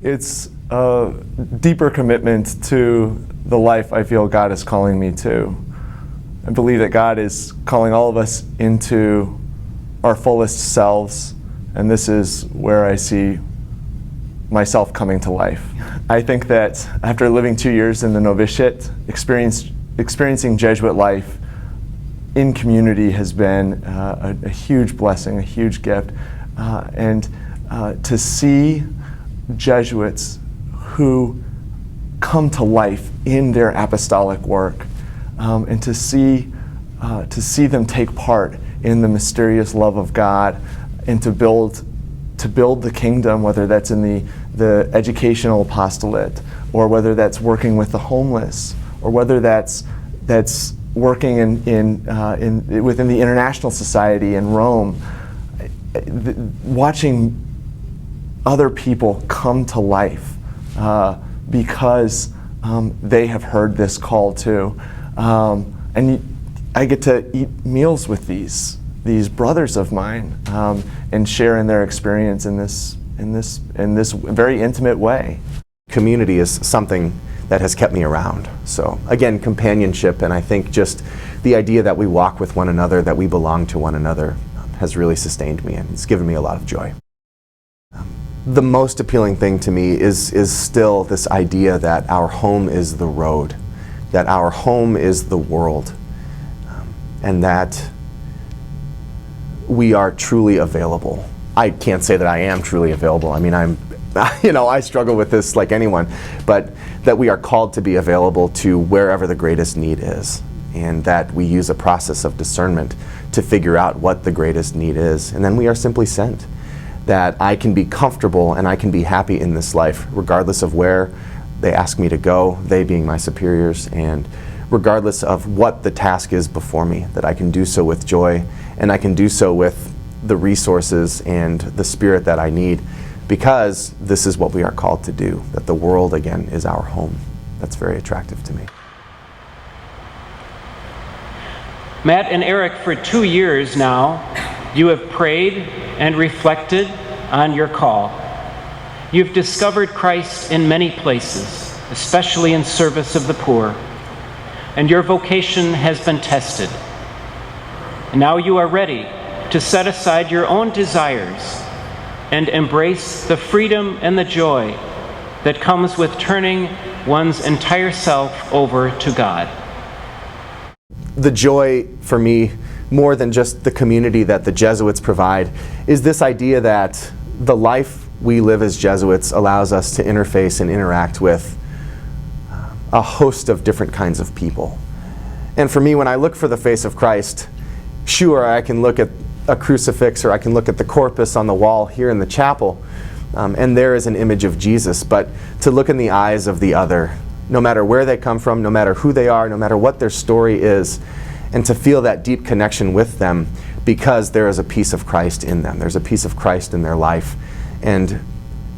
It's a deeper commitment to the life I feel God is calling me to. I believe that God is calling all of us into our fullest selves, and this is where I see myself coming to life. I think that after living 2 years in the novitiate, experiencing Jesuit life in community has been a huge blessing, a huge gift. And to see Jesuits who come to life in their apostolic work, and to see them take part in the mysterious love of God, and to build the kingdom, whether that's in the educational apostolate, or whether that's working with the homeless, or whether that's working within the international society in Rome. Watching other people come to life because they have heard this call too, and I get to eat meals with these brothers of mine and share in their experience in this very intimate way. Community is something that has kept me around. So again, companionship, and I think just the idea that we walk with one another, that we belong to one another, has really sustained me, and it's given me a lot of joy. The most appealing thing to me is still this idea that our home is the road, that our home is the world, and that we are truly available. I can't say that I am truly available. I mean, I struggle with this like anyone, but that we are called to be available to wherever the greatest need is, and that we use a process of discernment to figure out what the greatest need is, and then we are simply sent. That I can be comfortable and I can be happy in this life, regardless of where they ask me to go, they being my superiors, and regardless of what the task is before me, that I can do so with joy, and I can do so with the resources and the spirit that I need, because this is what we are called to do, that the world, again, is our home. That's very attractive to me. Matt and Eric, for 2 years now, you have prayed and reflected on your call. You've discovered Christ in many places, especially in service of the poor, and your vocation has been tested. And now you are ready to set aside your own desires and embrace the freedom and the joy that comes with turning one's entire self over to God. The joy for me, more than just the community that the Jesuits provide, is this idea that the life we live as Jesuits allows us to interface and interact with a host of different kinds of people. And for me, when I look for the face of Christ, sure, I can look at a crucifix, or I can look at the corpus on the wall here in the chapel, and there is an image of Jesus, but to look in the eyes of the other, no matter where they come from, no matter who they are, no matter what their story is, and to feel that deep connection with them because there is a piece of Christ in them. There's a piece of Christ in their life. And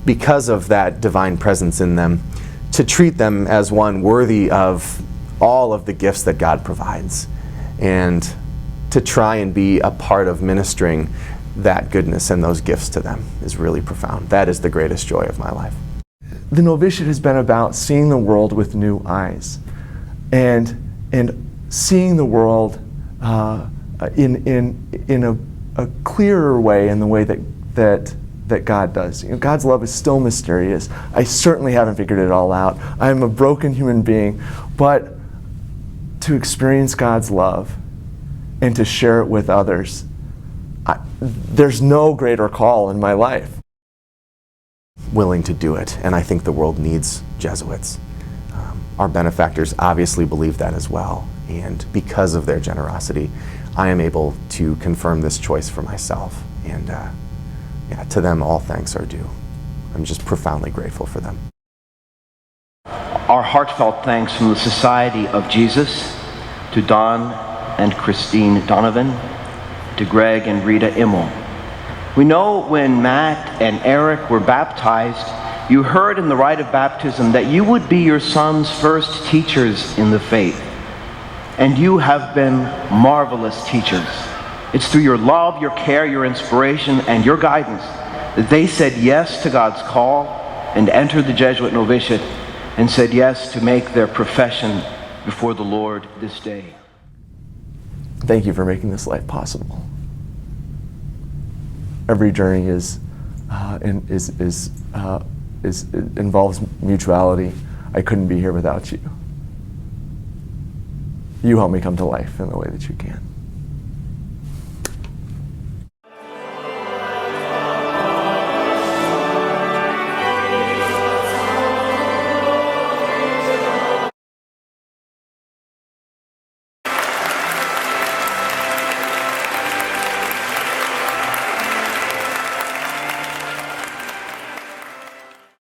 because of that divine presence in them, to treat them as one worthy of all of the gifts that God provides, and to try and be a part of ministering that goodness and those gifts to them is really profound. That is the greatest joy of my life. The novitiate has been about seeing the world with new eyes, and seeing the world in a clearer way, in the way that God does. God's love is still mysterious. I certainly haven't figured it all out. I'm a broken human being, but to experience God's love and to share it with others, there's no greater call in my life. Willing to do it, and I think the world needs Jesuits. Our benefactors obviously believe that as well, and because of their generosity, I am able to confirm this choice for myself, and to them all thanks are due. I'm just profoundly grateful for them. Our heartfelt thanks from the Society of Jesus to Don and Christine Donovan, to Greg and Rita Immel. We know when Matt and Eric were baptized, you heard in the rite of baptism that you would be your son's first teachers in the faith. And you have been marvelous teachers. It's through your love, your care, your inspiration, and your guidance that they said yes to God's call and entered the Jesuit novitiate and said yes to make their profession before the Lord this day. Thank you for making this life possible. Every journey involves mutuality. I couldn't be here without you. You help me come to life in the way that you can.